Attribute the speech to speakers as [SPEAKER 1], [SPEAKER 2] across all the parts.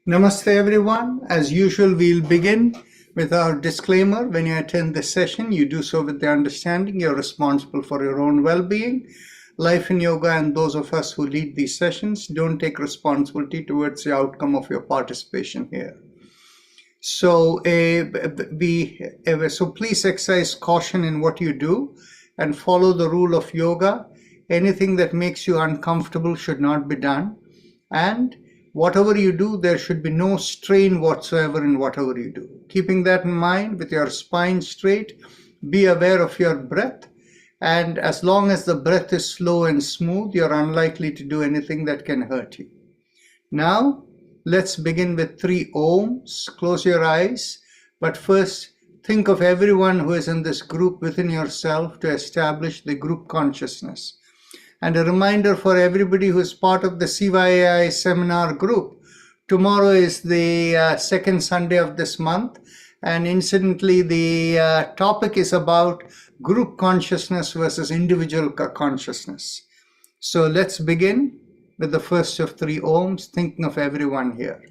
[SPEAKER 1] Namaste everyone. As usual, we'll begin with our disclaimer. When you attend this session, you do so with the understanding you're responsible for your own well-being. Life in Yoga and those of us who lead these sessions don't take responsibility towards the outcome of your participation here. So, so please exercise caution in what you do and follow the rule of yoga. Anything that makes you uncomfortable should not be done. And whatever you do, there should be no strain whatsoever in whatever you do. Keeping that in mind, with your spine straight, be aware of your breath. And as long as the breath is slow and smooth, you're unlikely to do anything that can hurt you. Now, let's begin with 3 ohms. Close your eyes, but first think of everyone who is in this group within yourself to establish the group consciousness. And a reminder for everybody who is part of the CYAI seminar group, tomorrow is the second Sunday of this month, and incidentally the topic is about group consciousness versus individual consciousness. So let's begin with the first of 3 ohms, thinking of everyone here.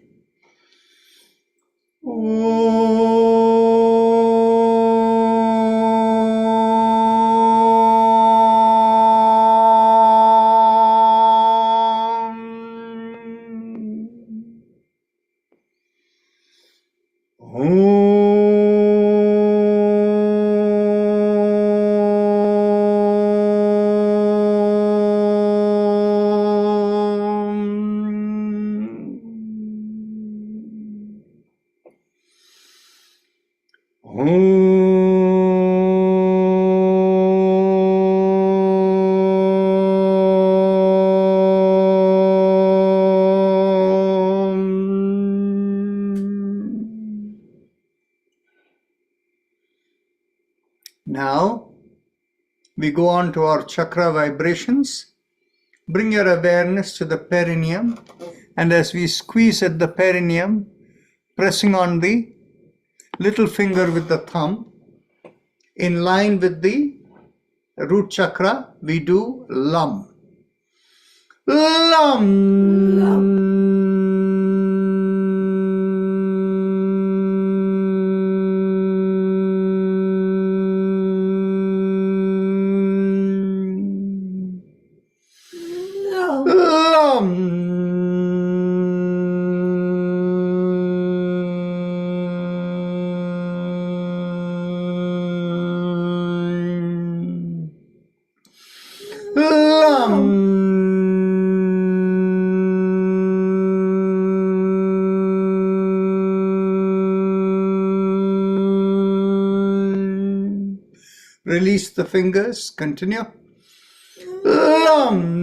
[SPEAKER 1] Now, we go on to our chakra vibrations. Bring your awareness to the perineum, and as we squeeze at the perineum, pressing on the little finger with the thumb, in line with the root chakra, we do Lam. Lam. Lam. Release the fingers, continue. Lam.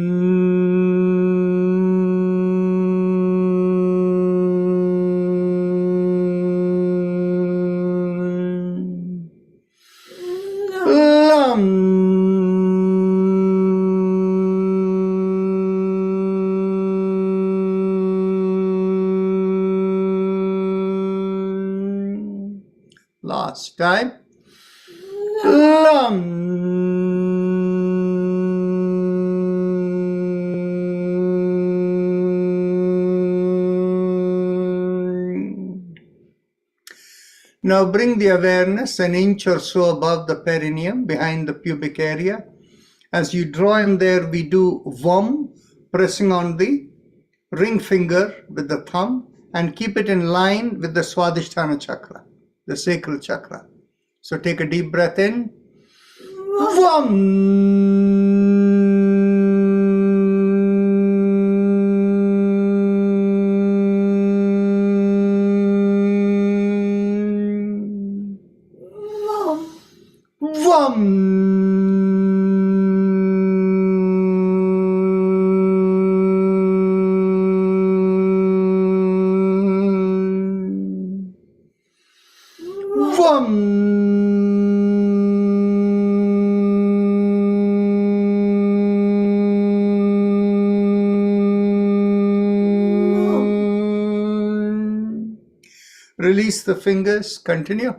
[SPEAKER 1] Last time. Lam. Now bring the awareness an inch or so above the perineum, behind the pubic area. As you draw in there, we do Vam, pressing on the ring finger with the thumb, and keep it in line with the Swadhisthana chakra, the sacral chakra. So take a deep breath in. Vam. Release the fingers, continue.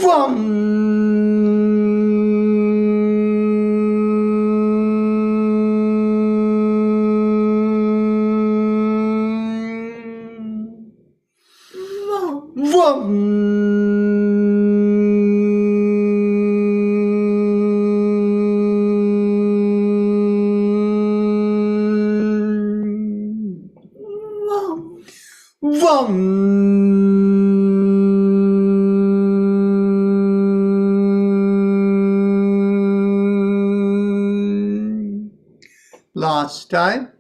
[SPEAKER 1] Vam. Vam. Vam. Last time.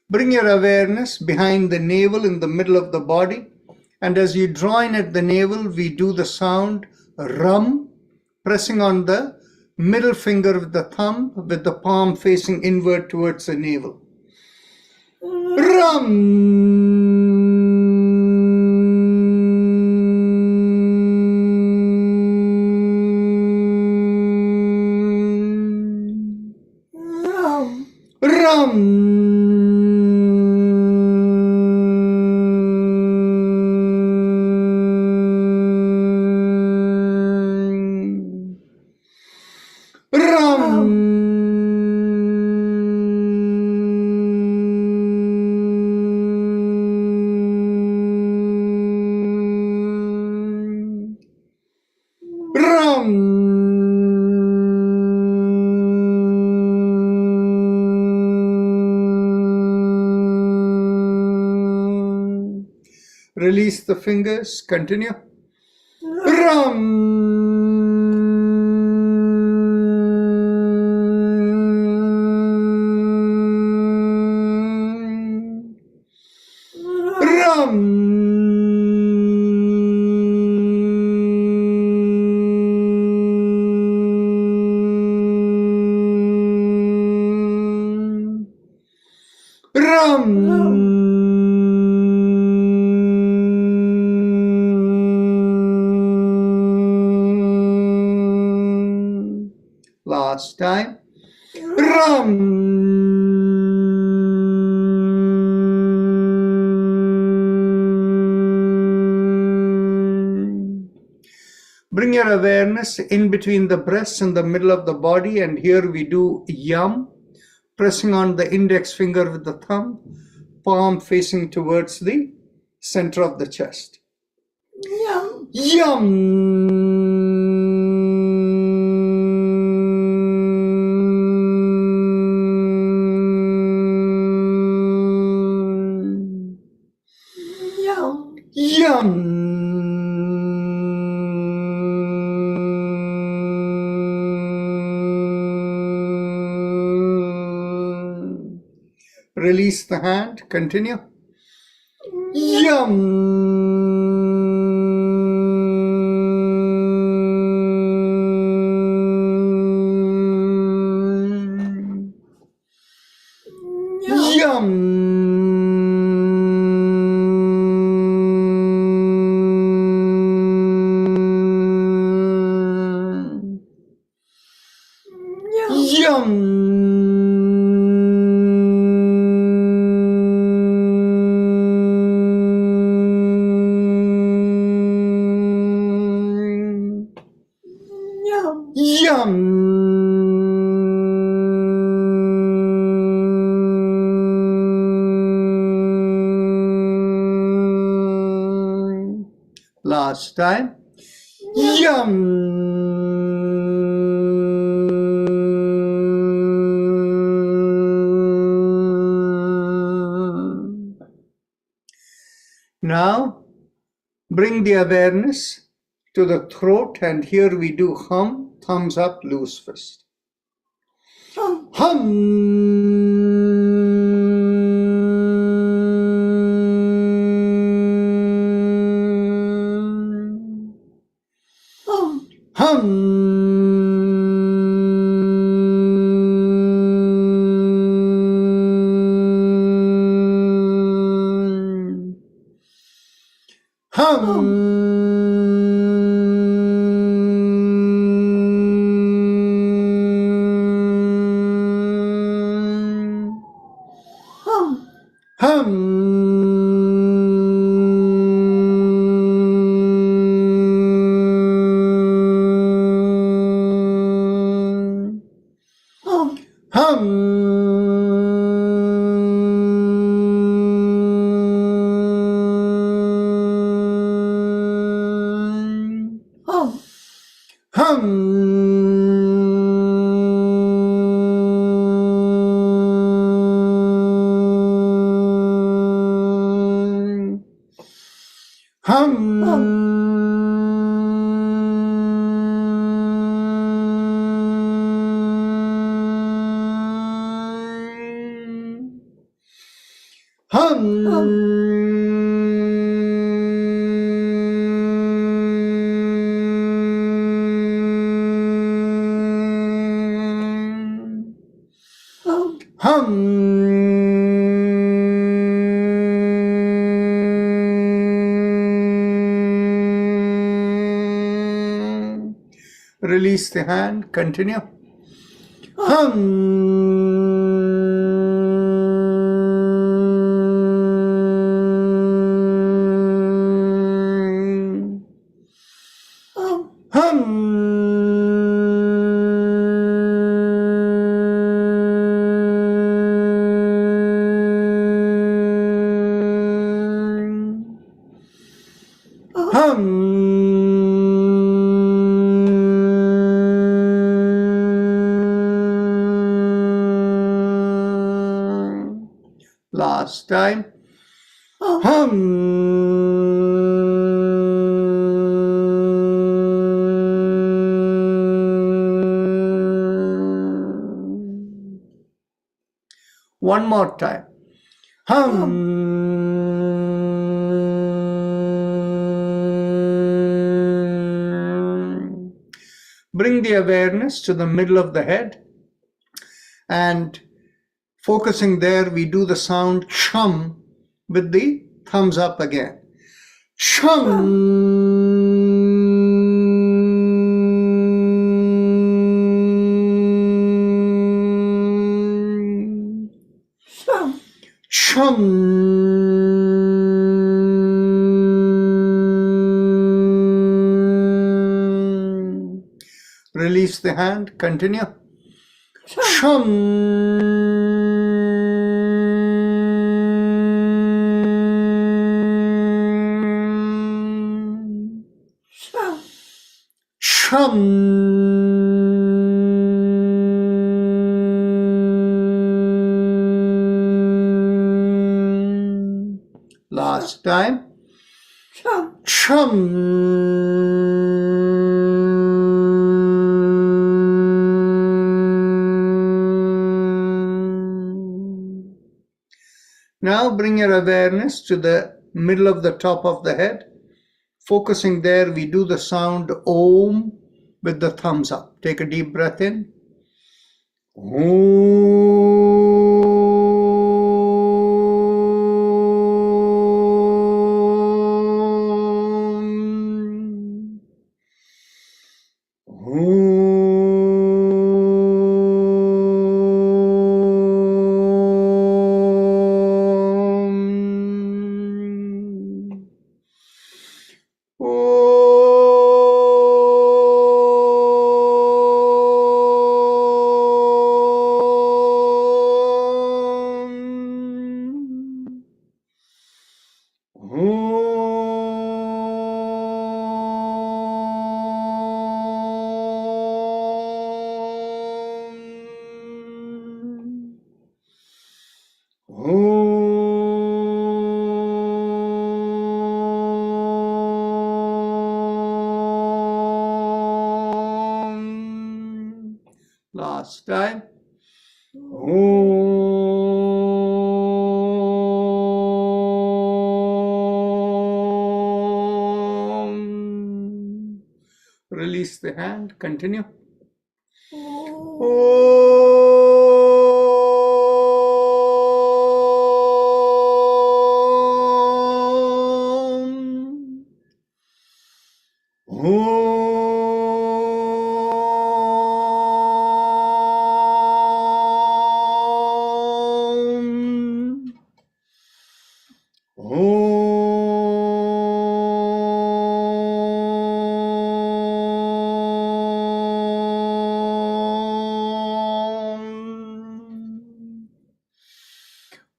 [SPEAKER 1] Bring your awareness behind the navel in the middle of the body, and as you draw in at the navel, we do the sound rum, pressing on the middle finger with the thumb with the palm facing inward towards the navel. Rum. Rum. Release the fingers, continue. Rum. Last time. Bring your awareness in between the breasts and the middle of the body, and here we do yum, pressing on the index finger with the thumb, palm facing towards the center of the chest. Yum. Yum. Yum. Release the hand, continue. Yum. Yum. Last time. Yum. Now, bring the awareness to the throat, and here we do hum, thumbs up, loose fist. Hum. Hum. Release the hand, continue. Last time. One more time. Bring the awareness to the middle of the head, and focusing there, we do the sound chum with the thumbs up again. Chum. Chum. Release the hand, continue. Last time. Now bring your awareness to the middle of the top of the head. Focusing there, we do the sound Om with the thumbs up. Take a deep breath in. Last time. Release the hand, continue.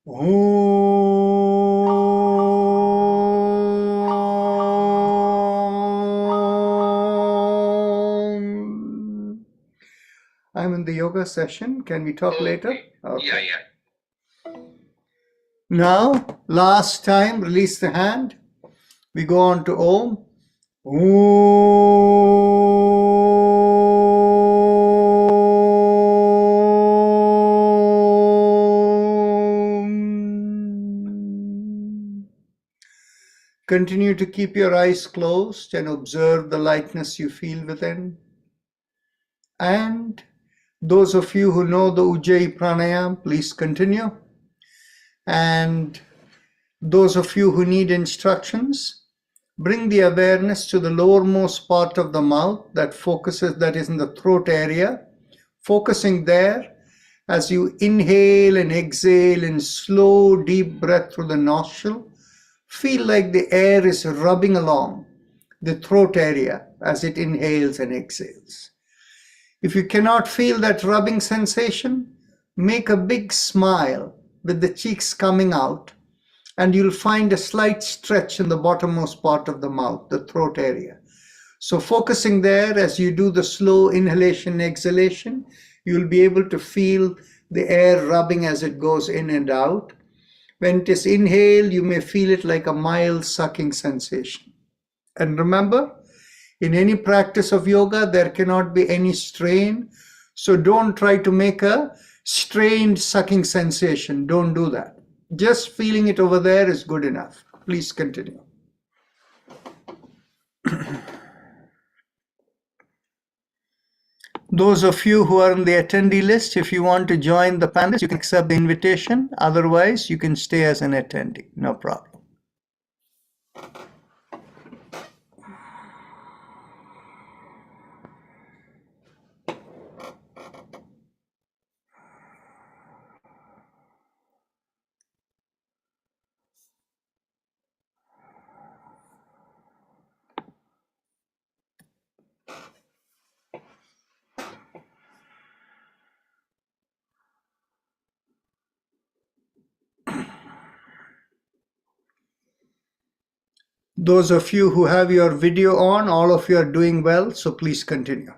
[SPEAKER 1] Om. I'm in the yoga session. Can we talk later? Okay.
[SPEAKER 2] Yeah.
[SPEAKER 1] Now, last time, release the hand. We go on to Om. Om. Continue to keep your eyes closed and observe the lightness you feel within. And those of you who know the Ujjayi Pranayam, please continue. And those of you who need instructions, bring the awareness to the lowermost part of the mouth that is in the throat area, focusing there as you inhale and exhale in slow, deep breath through the nostril. Feel like the air is rubbing along the throat area as it inhales and exhales. If you cannot feel that rubbing sensation, make a big smile with the cheeks coming out, and you'll find a slight stretch in the bottommost part of the mouth, the throat area. So focusing there as you do the slow inhalation, exhalation, you'll be able to feel the air rubbing as it goes in and out. When it is inhaled, you may feel it like a mild sucking sensation. And remember, in any practice of yoga, there cannot be any strain. So don't try to make a strained sucking sensation. Don't do that. Just feeling it over there is good enough. Please continue. Those of you who are on the attendee list, if you want to join the panelists, you can accept the invitation. Otherwise, you can stay as an attendee. No problem. Those of you who have your video on, all of you are doing well, so please continue.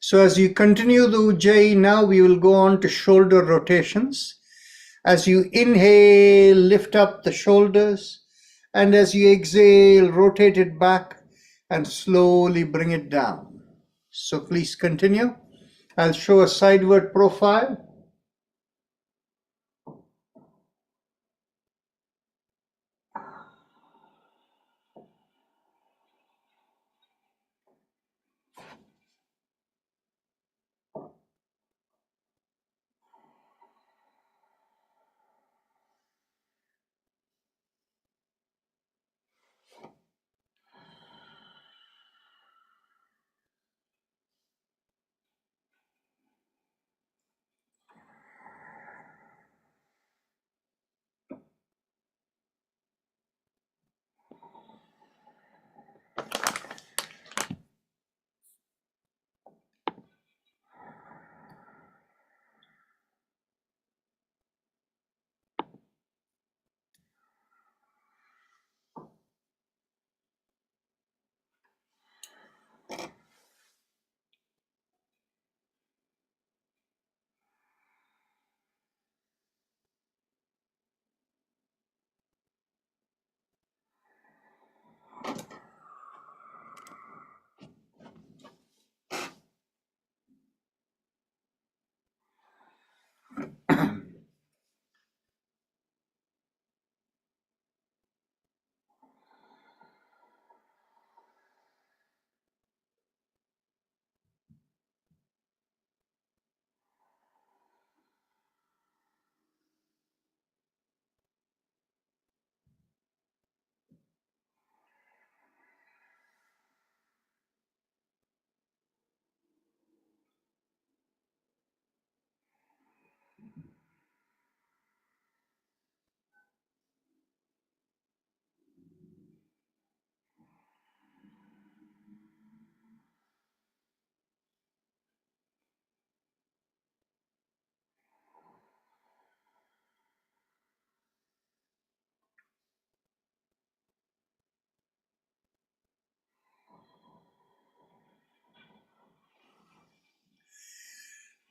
[SPEAKER 1] So as you continue the Ujjayi, now we will go on to shoulder rotations. As you inhale, lift up the shoulders, and as you exhale, rotate it back and slowly bring it down. So please continue. I'll show a sideward profile.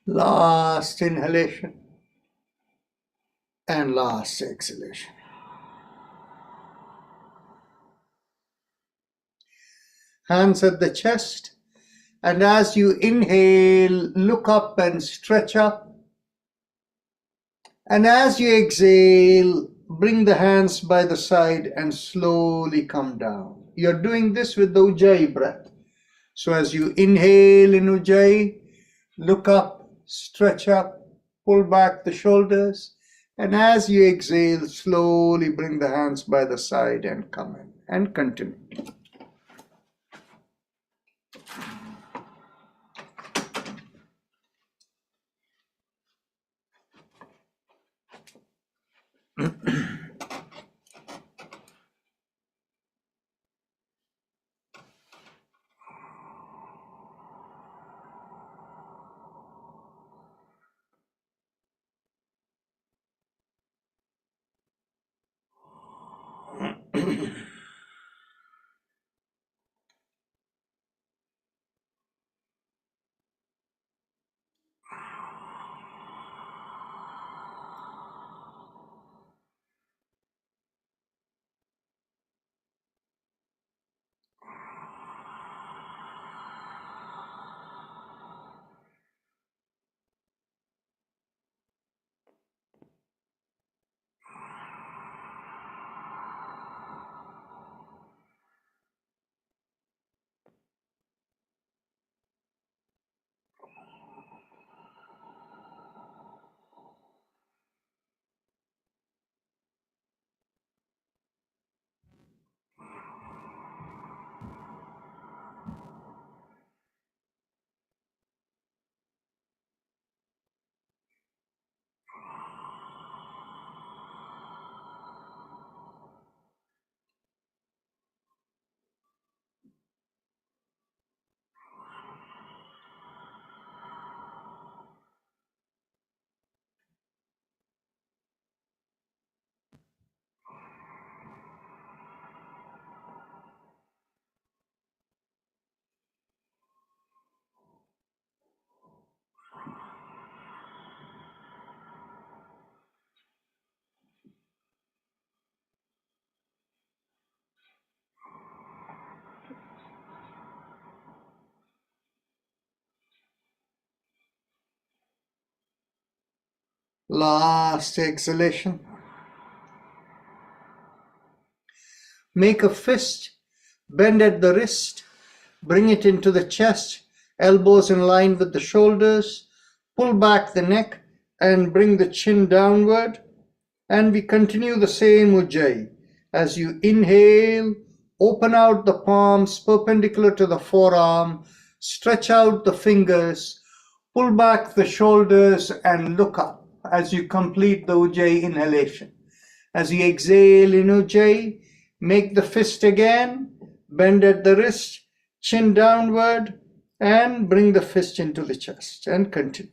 [SPEAKER 1] Last inhalation and last exhalation. Hands at the chest, and as you inhale, look up and stretch up. And as you exhale, bring the hands by the side and slowly come down. You're doing this with the Ujjayi breath. So as you inhale in Ujjayi, look up, stretch up, pull back the shoulders. And as you exhale, slowly bring the hands by the side and come in and continue. Last exhalation. Make a fist, bend at the wrist, bring it into the chest, elbows in line with the shoulders, pull back the neck and bring the chin downward. And we continue the same Ujjayi. As you inhale, open out the palms perpendicular to the forearm, stretch out the fingers, pull back the shoulders and look up as you complete the Ujjayi inhalation. As you exhale in Ujjayi, make the fist again, bend at the wrist, chin downward, and bring the fist into the chest and continue.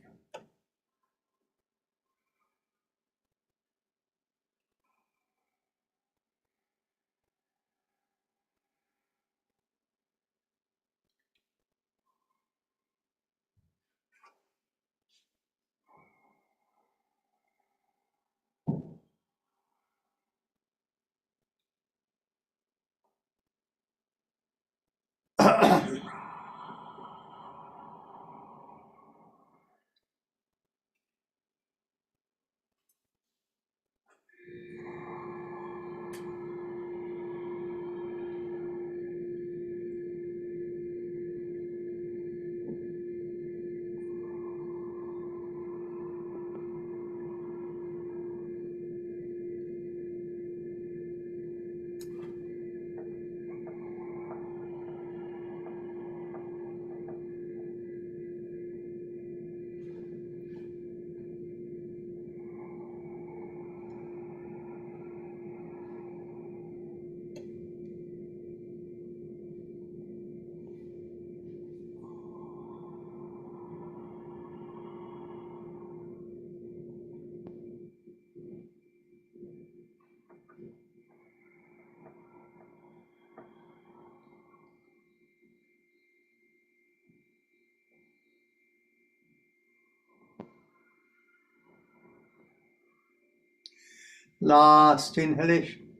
[SPEAKER 1] Last inhalation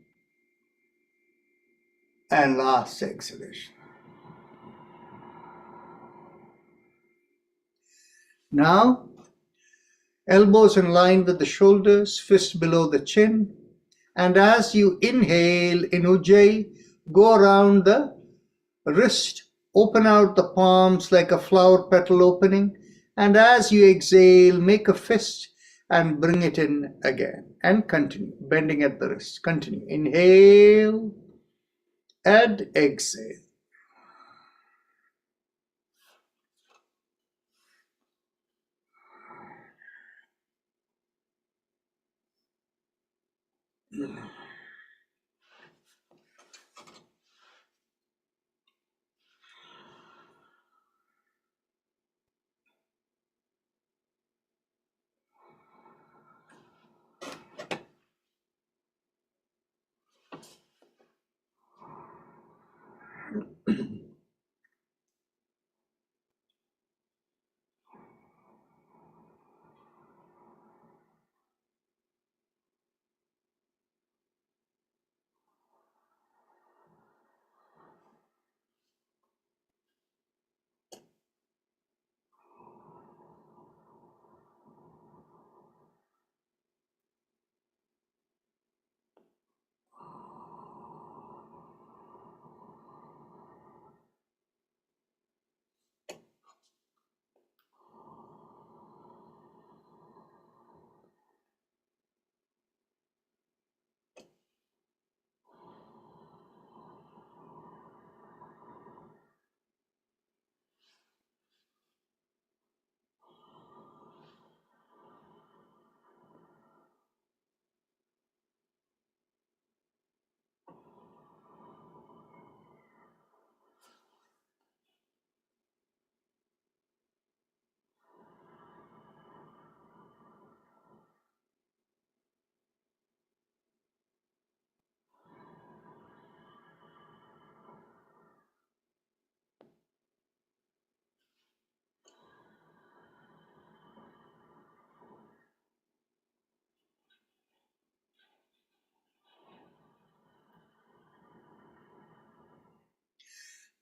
[SPEAKER 1] and last exhalation. Now, elbows in line with the shoulders, fist below the chin. And as you inhale in Ujjayi, go around the wrist, open out the palms like a flower petal opening. And as you exhale, make a fist and bring it in again. And continue, bending at the wrist. Continue. Inhale and exhale.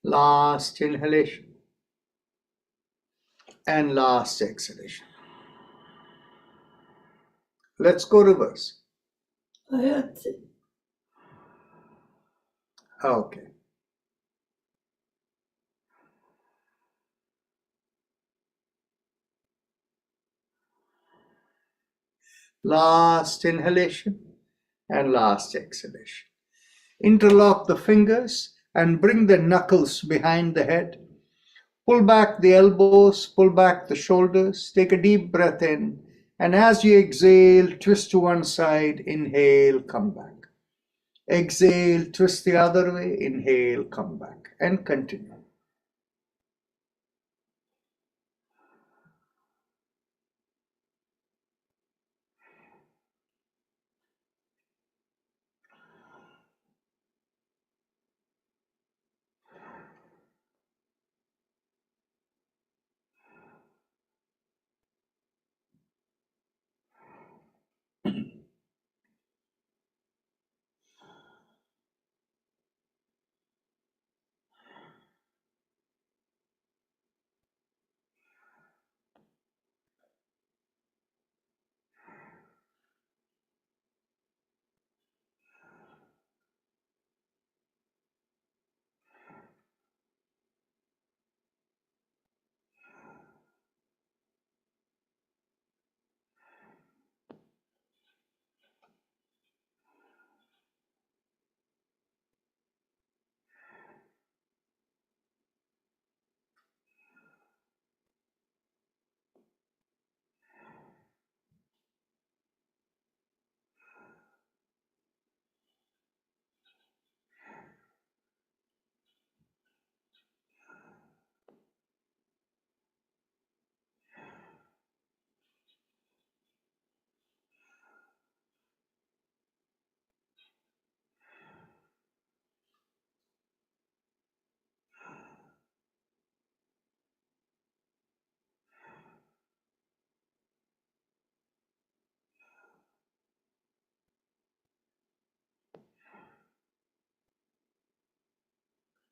[SPEAKER 1] Last inhalation and last exhalation. Let's go reverse. Okay. Last inhalation and last exhalation. Interlock the fingers and bring the knuckles behind the head. Pull back the elbows, pull back the shoulders. Take a deep breath in. And as you exhale, twist to one side. Inhale, come back. Exhale, twist the other way. Inhale, come back. And continue.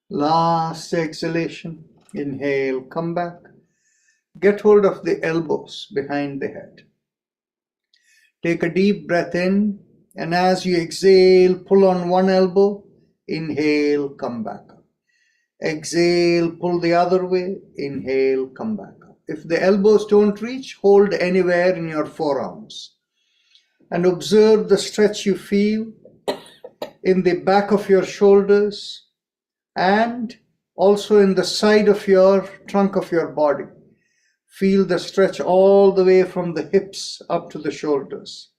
[SPEAKER 1] Last exhalation. Inhale, come back. Get hold of the elbows behind the head. Take a deep breath in, and as you exhale, pull on one elbow. Inhale, come back up. Exhale, pull the other way. Inhale, come back up. If the elbows don't reach, hold anywhere in your forearms. And observe the stretch you feel in the back of your shoulders and also in the side of your trunk of your body. Feel the stretch all the way from the hips up to the shoulders.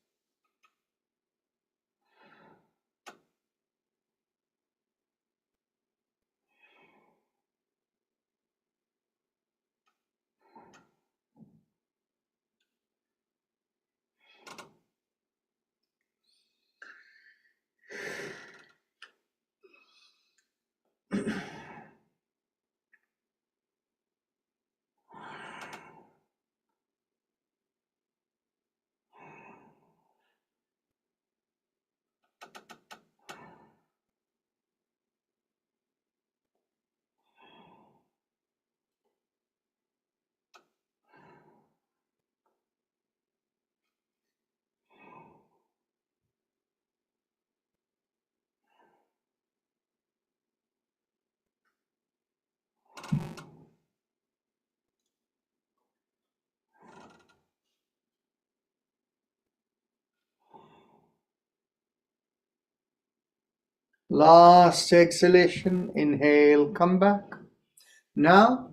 [SPEAKER 1] Last exhalation, inhale, come back. Now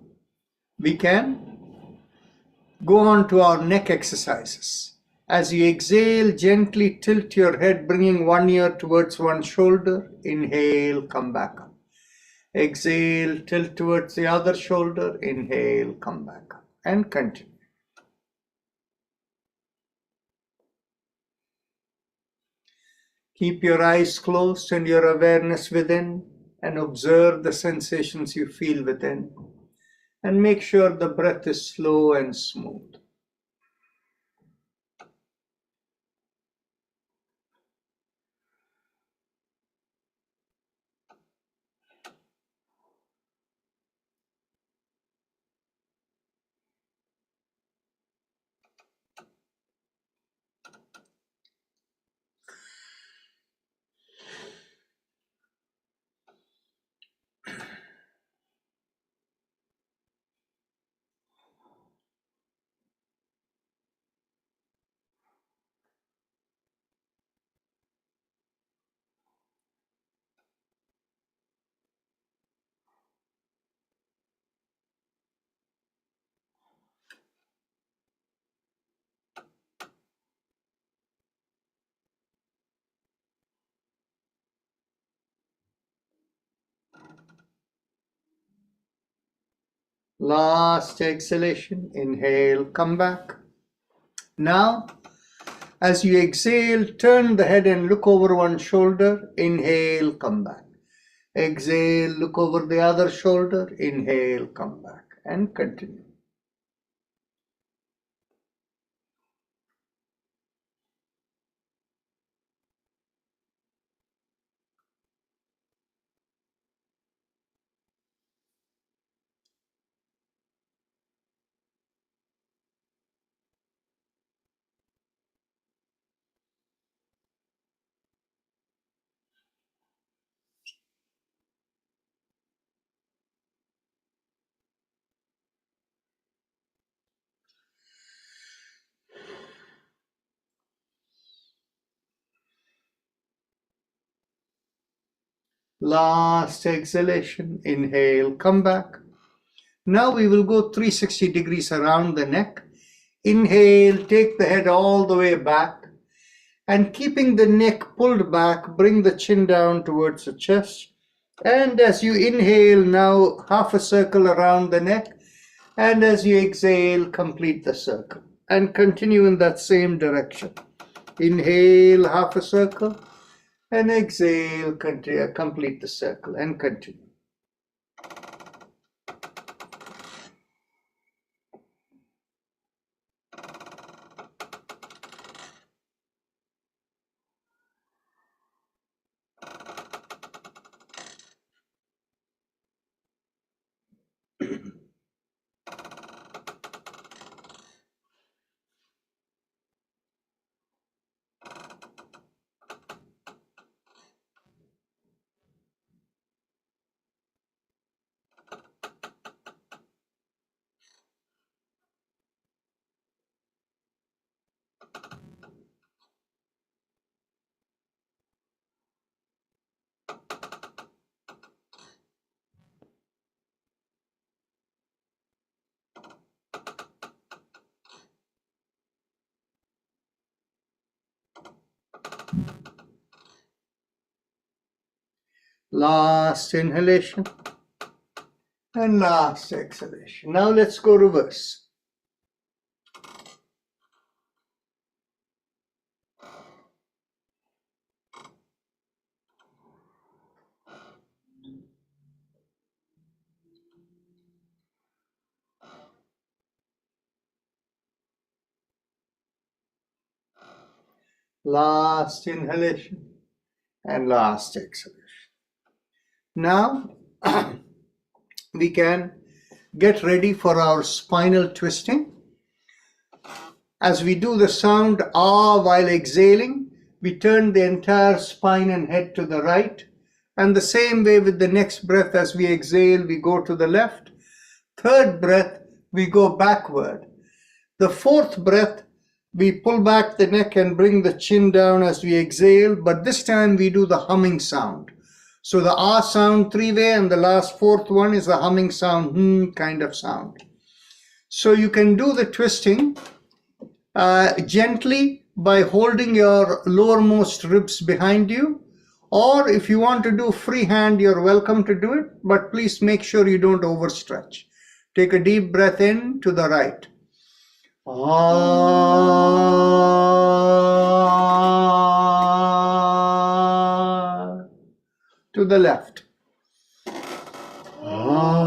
[SPEAKER 1] we can go on to our neck exercises. As you exhale, gently tilt your head, bringing one ear towards one shoulder. Inhale, come back up. Exhale, tilt towards the other shoulder. Inhale, come back up. And continue. Keep your eyes closed and your awareness within, and observe the sensations you feel within. And make sure the breath is slow and smooth. Last exhalation, inhale, come back. Now, as you exhale, turn the head and look over one shoulder. Inhale, come back. Exhale, look over the other shoulder. Inhale, come back. And continue. Last exhalation, inhale, come back. Now we will go 360 degrees around the neck. Inhale, take the head all the way back, and keeping the neck pulled back, bring the chin down towards the chest. And as you inhale, now half a circle around the neck, and as you exhale, complete the circle and continue in that same direction. Inhale, half a circle, and exhale, continue, complete the circle and continue. Last inhalation and last exhalation. Now let's go reverse. Last inhalation and last exhalation. Now we can get ready for our spinal twisting. As we do the sound ah while exhaling, we turn the entire spine and head to the right. And the same way with the next breath, as we exhale, we go to the left. Third breath, we go backward. The fourth breath, we pull back the neck and bring the chin down as we exhale, but this time we do the humming sound. So the ah sound 3-way, and the last fourth one is the humming sound, kind of sound. So you can do the twisting gently by holding your lowermost ribs behind you, or if you want to do freehand, you're welcome to do it, but please make sure you don't overstretch. Take a deep breath in to the right. Ah. To the left. Ah.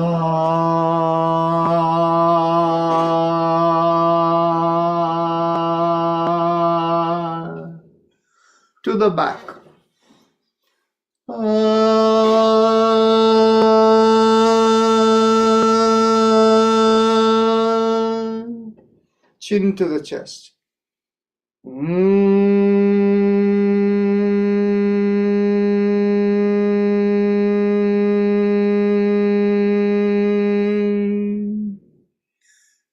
[SPEAKER 1] To the back. Chin to the chest.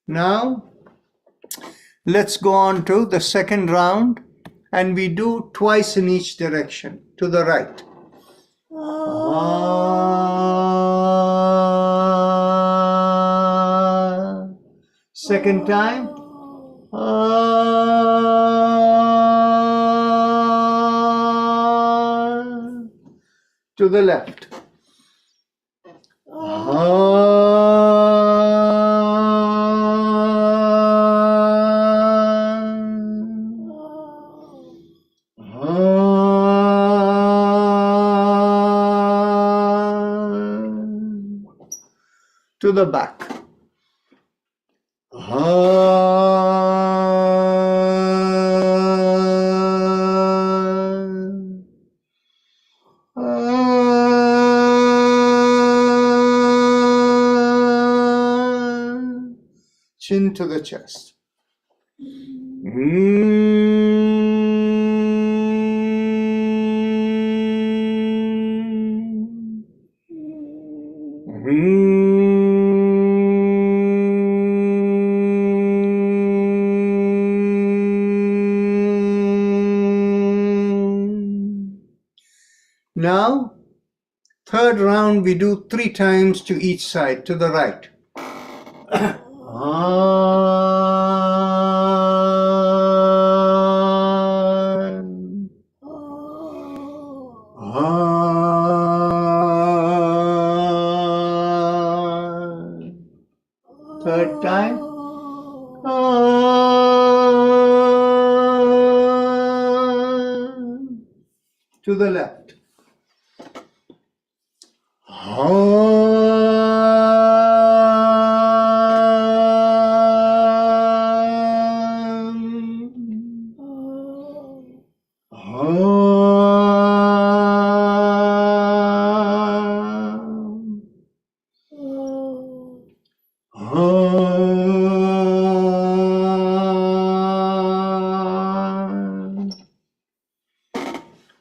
[SPEAKER 1] Now, let's go on to the second round, and we do twice in each direction, to the right. Second time. To the left. To the back. Chin to the chest. Now, third round, we do 3 times to each side, to the right. Third time. To the left.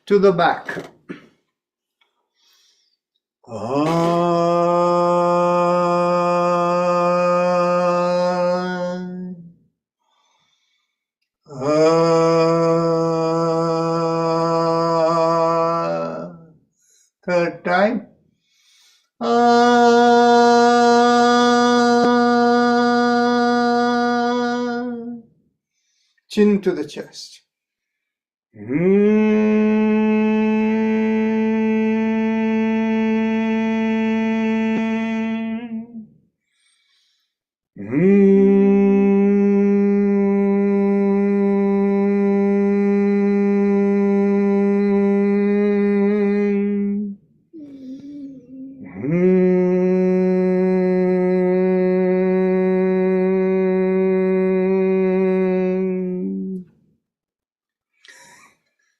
[SPEAKER 1] To the back. Third time. Chin to the chest.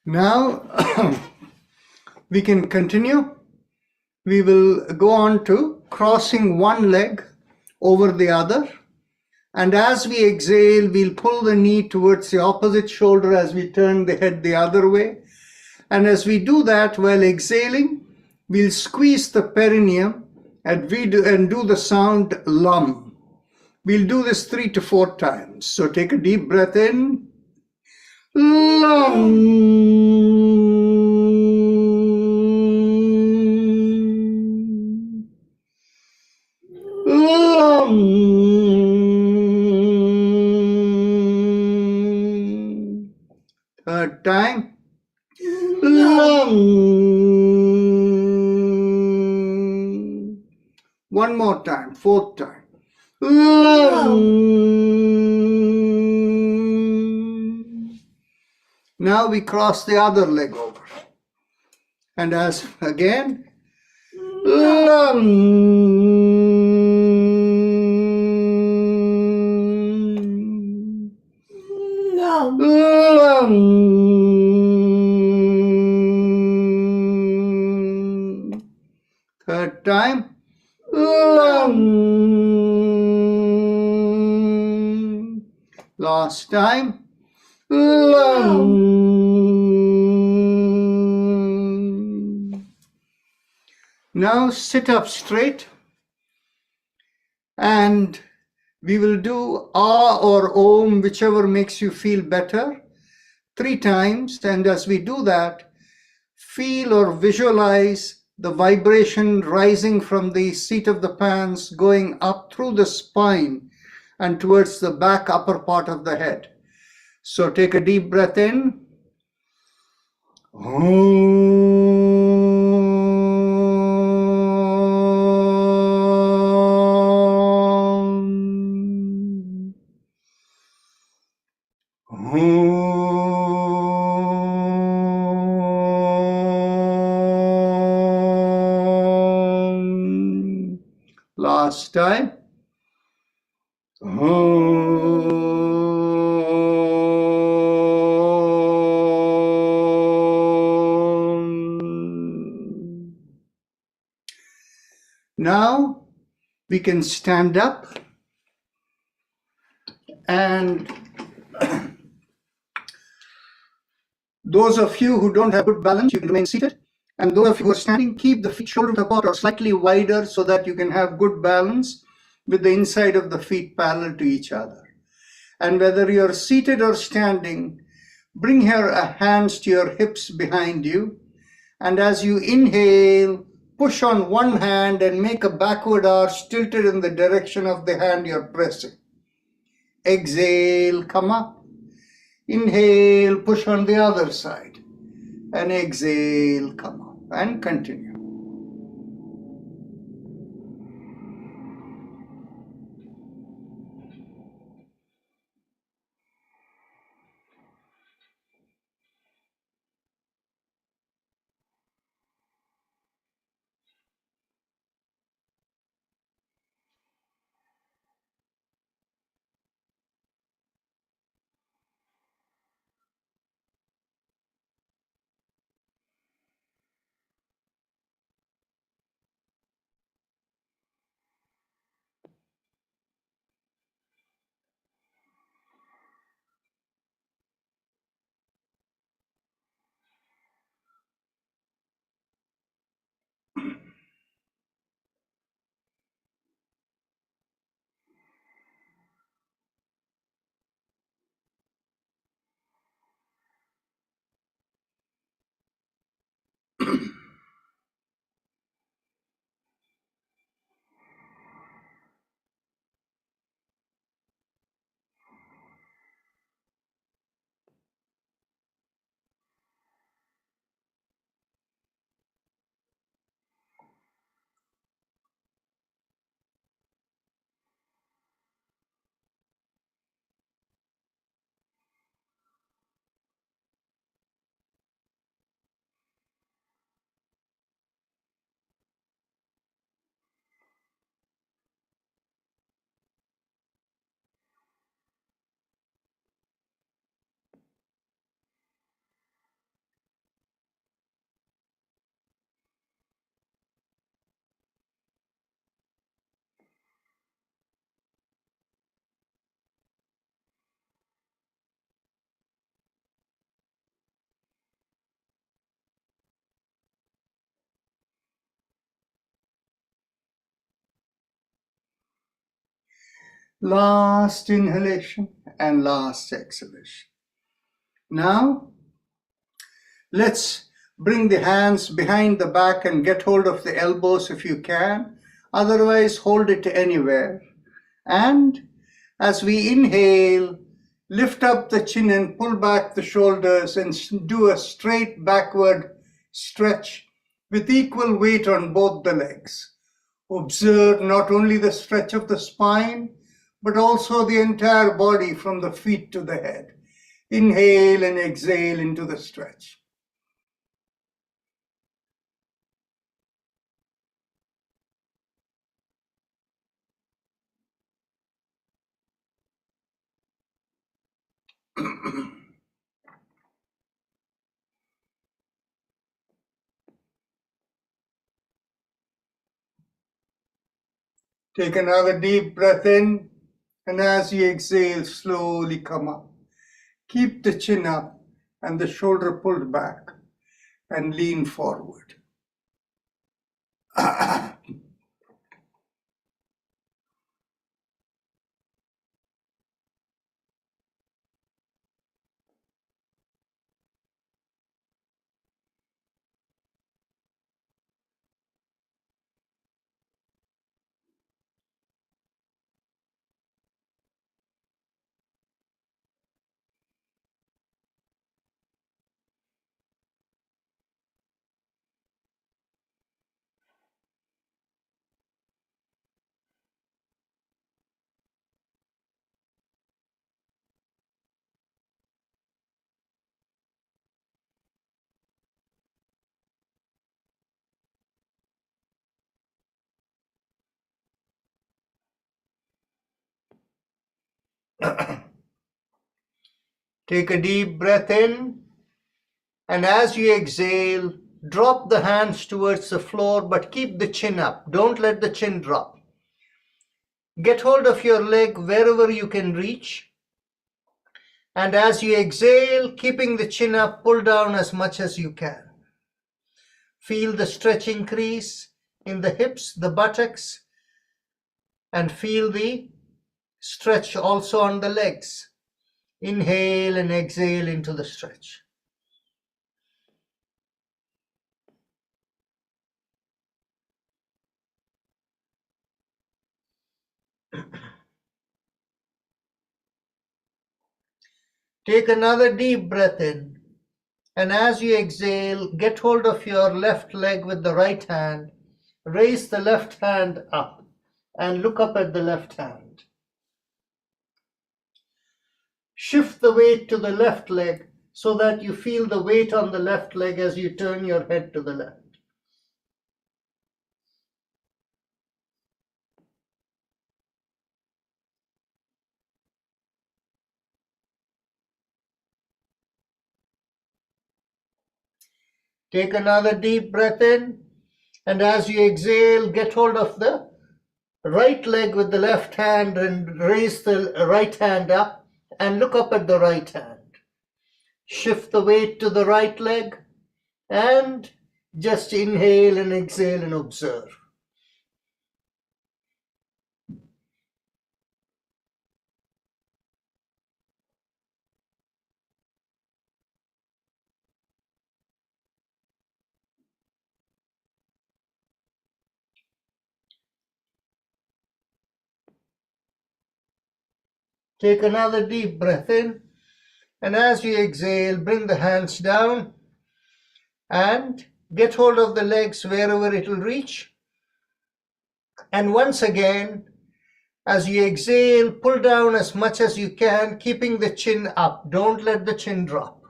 [SPEAKER 1] Now, we can continue. We will go on to crossing one leg over the other. And as we exhale, we'll pull the knee towards the opposite shoulder as we turn the head the other way. And as we do that while exhaling, we'll squeeze the perineum and do the sound lum. We'll do this 3 to 4 times. So take a deep breath in. Lum. Third time. One more time, fourth time. Now we cross the other leg over. And as again, third time. Last time. Now sit up straight, and we will do Ah or Om, whichever makes you feel better, 3 times. And as we do that, feel or visualize the vibration rising from the seat of the pants, going up through the spine and towards the back upper part of the head. So take a deep breath in. Last time. Now we can stand up, and those of you who don't have good balance, you can remain seated. And those of you who are standing, keep the feet shoulder apart or slightly wider so that you can have good balance with the inside of the feet parallel to each other. And whether you're seated or standing, bring your hands to your hips behind you. And as you inhale, push on one hand and make a backward arch tilted in the direction of the hand you're pressing. Exhale, come up. Inhale, push on the other side. And exhale, come up. And continue. Last inhalation and last exhalation. Now, let's bring the hands behind the back and get hold of the elbows if you can. Otherwise, hold it anywhere. And as we inhale, lift up the chin and pull back the shoulders and do a straight backward stretch with equal weight on both the legs. Observe not only the stretch of the spine, but also the entire body from the feet to the head. Inhale and exhale into the stretch. Take another deep breath in, and as you exhale, slowly come up. Keep the chin up and the shoulder pulled back and lean forward. Take a deep breath in, and as you exhale, drop the hands towards the floor, but keep the chin up. Don't let the chin drop. Get hold of your leg wherever you can reach. And as you exhale, keeping the chin up, pull down as much as you can. Feel the stretch increase in the hips, the buttocks, and feel the stretch also on the legs. Inhale and exhale into the stretch. Take another deep breath in, and as you exhale, get hold of your left leg with the right hand. Raise the left hand up and look up at the left hand. Shift the weight to the left leg so that you feel the weight on the left leg as you turn your head to the left. Take another deep breath in, and as you exhale, get hold of the right leg with the left hand and raise the right hand up and look up at the right hand. Shift the weight to the right leg and just inhale and exhale and observe. Take another deep breath in, and as you exhale, bring the hands down and get hold of the legs wherever it will reach. And once again, as you exhale, pull down as much as you can, keeping the chin up. Don't let the chin drop.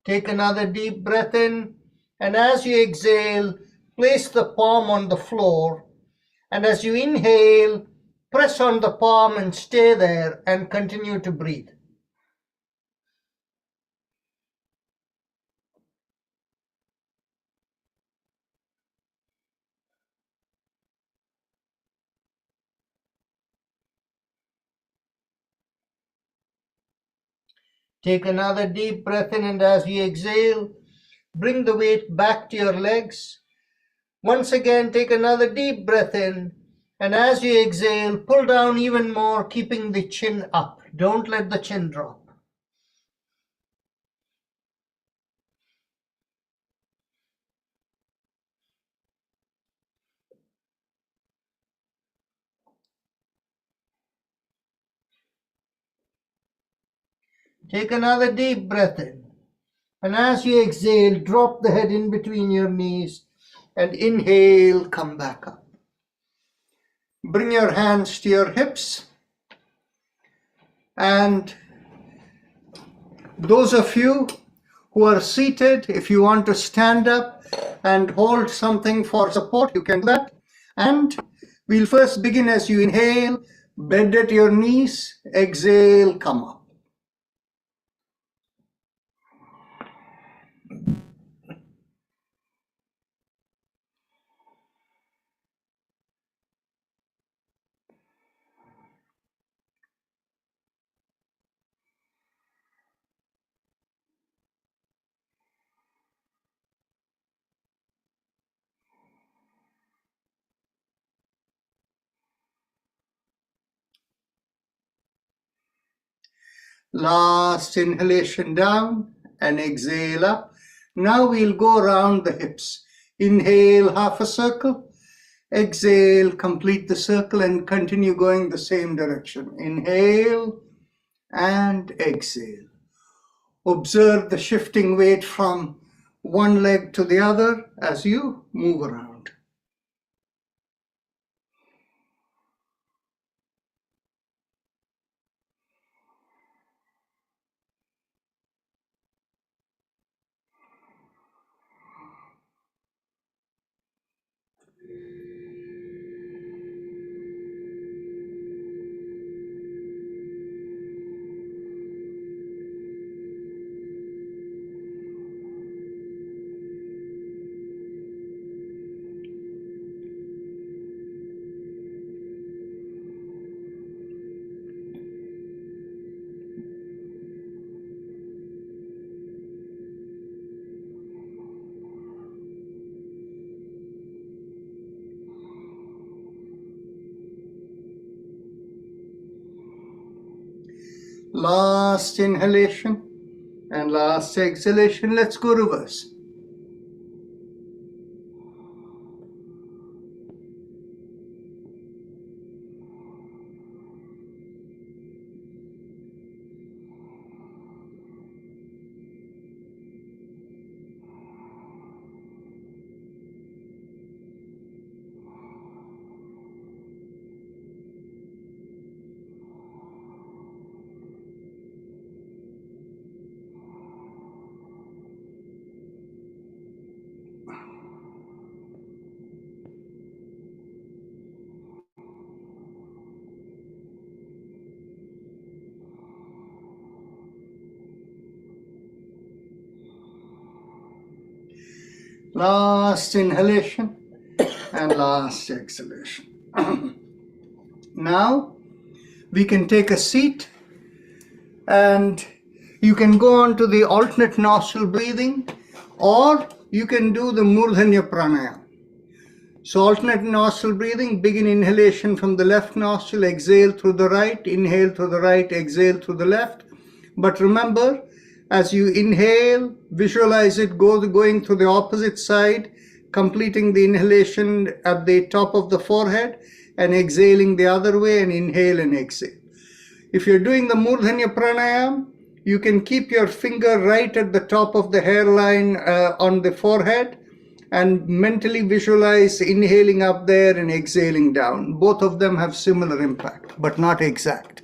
[SPEAKER 1] Take another deep breath in, and as you exhale, place the palm on the floor. And as you inhale, press on the palm and stay there and continue to breathe. Take another deep breath in, and as you exhale, bring the weight back to your legs. Once again, take another deep breath in, And as you exhale, pull down even more, keeping the chin up. Don't let the chin drop. Take another deep breath in. And as you exhale, drop the head in between your knees and inhale, come back up. Bring your hands to your hips. And those of you who are seated, if you want to stand up and hold something for support, you can do that. And we'll first begin as you inhale, bend at your knees, exhale, come up. Last inhalation down and exhale up. Now we'll go around the hips. Inhale, half a circle. Exhale, complete the circle and continue going the same direction. Inhale and exhale. Observe the shifting weight from one leg to the other as you move around. Last inhalation and last exhalation. Let's go reverse. Last inhalation and last exhalation. Now we can take a seat and you can go on to the alternate nostril breathing, or you can do the Murdhanya Pranayama. So alternate nostril breathing, begin inhalation from the left nostril, exhale through the right, inhale through the right, exhale through the left. But remember, as you inhale, visualize it going through the opposite side, completing the inhalation at the top of the forehead and exhaling the other way, and inhale and exhale. If you're doing the Murdhanya Pranayama, you can keep your finger right at the top of the hairline on the forehead and mentally visualize inhaling up there and exhaling down. Both of them have similar impact, but not exact.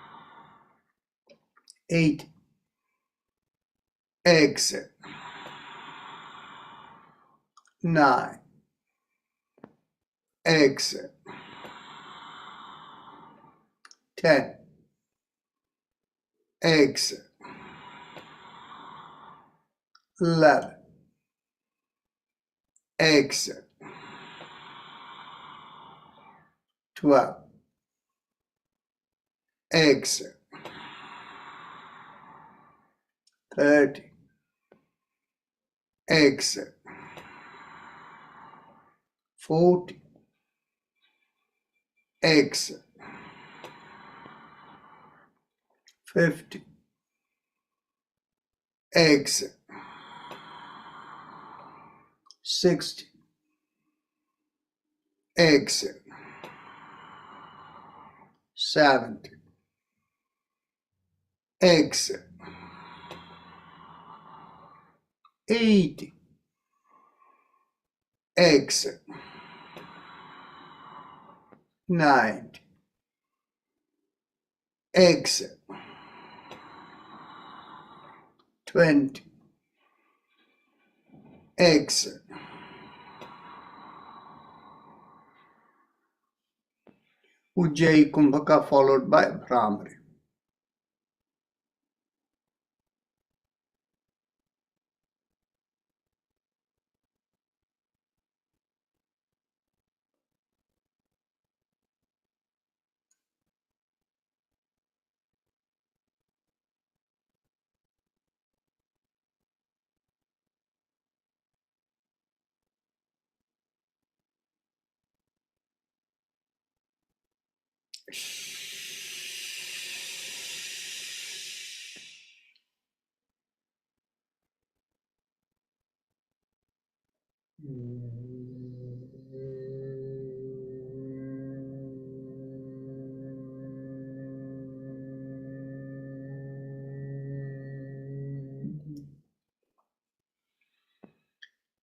[SPEAKER 1] 8. Exit. 9. Exit. 10. Exit. 11. Exit. 12. Exit. 30. Exit. 40. Exit. 50. Exit. 60. Exit. 70. Exit. 80. Exit. 90. Exit. 20. Exit. Ujjayi Kumbhaka followed by Bhramari.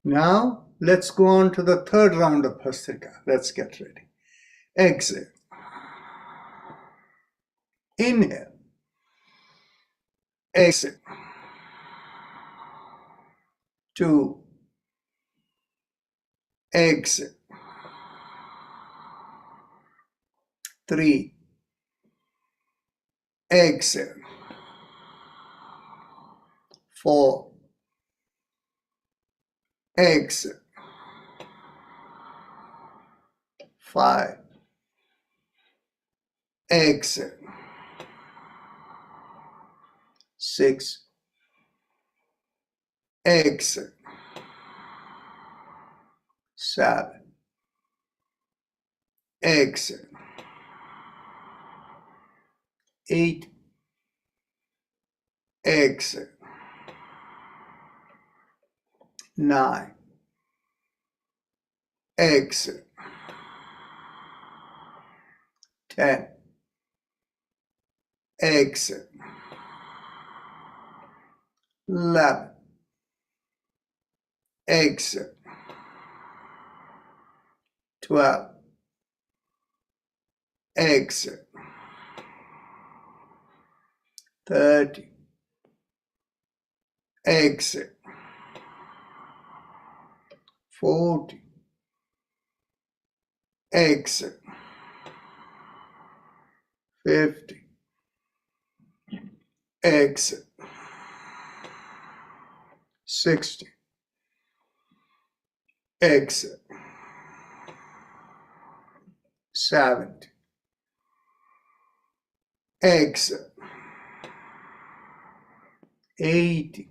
[SPEAKER 1] Now, let's go on to the third round of Bhastrika. Let's get ready. Exhale. Inhale. Exhale. 2. Exhale. 3. Exhale. 4. Exhale. 5. Exhale. 6. Exhale. 7. Exhale. 8. Exhale. 9. Exhale. 10. Exhale. 11. Exhale. 12. Exhale. 30. Exhale. 40. Exhale. 50. Exhale. 60. Exhale. 70. Exhale. 80.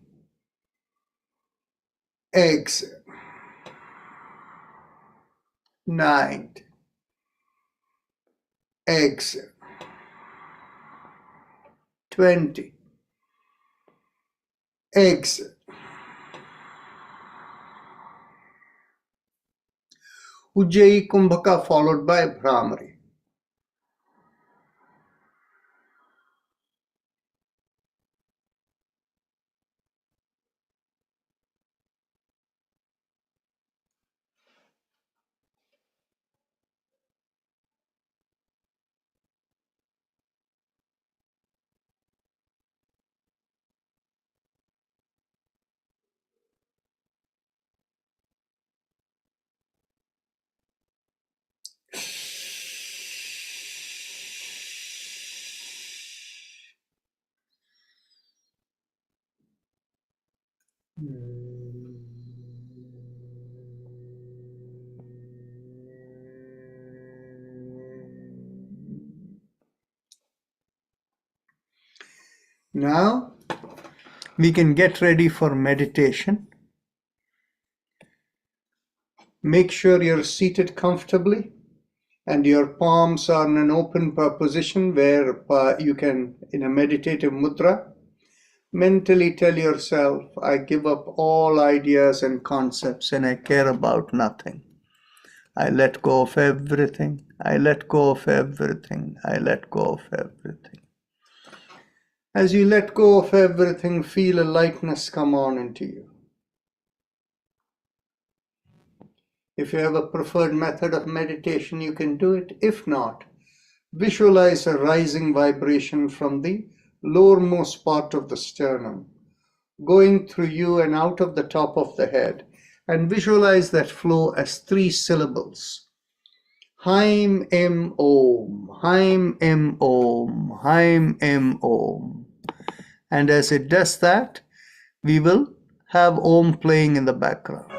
[SPEAKER 1] Exhale. 90. Exhale. 20. Exhale. Ujjayi Kumbhaka followed by Bhramari. Now we can get ready for meditation. Make sure you're seated comfortably and your palms are in an open position where you can, in a meditative mudra, mentally tell yourself, I give up all ideas and concepts and I care about nothing. I let go of everything. I let go of everything. I let go of everything. As you let go of everything, feel a lightness come on into you. If you have a preferred method of meditation, you can do it. If not, visualize a rising vibration from the lowermost part of the sternum, going through you and out of the top of the head, and visualize that flow as 3 syllables. Haim Em Om, Haim Em Om, Haim Em Om. And as it does that, we will have Om playing in the background.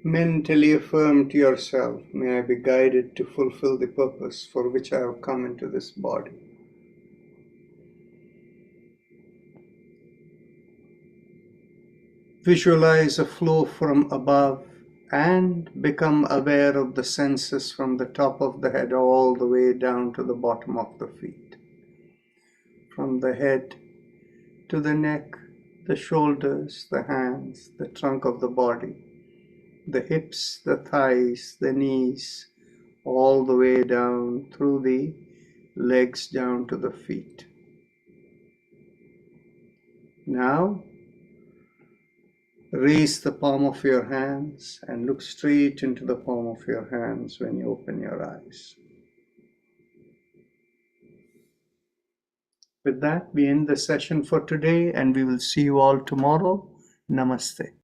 [SPEAKER 1] Mentally affirm to yourself, may I be guided to fulfill the purpose for which I have come into this body. Visualize a flow from above and become aware of the senses from the top of the head all the way down to the bottom of the feet. From the head to the neck, the shoulders, the hands, the trunk of the body, the hips, the thighs, the knees, all the way down through the legs down to the feet. Now, raise the palm of your hands and look straight into the palm of your hands when you open your eyes. With that, we end the session for today and we will see you all tomorrow. Namaste.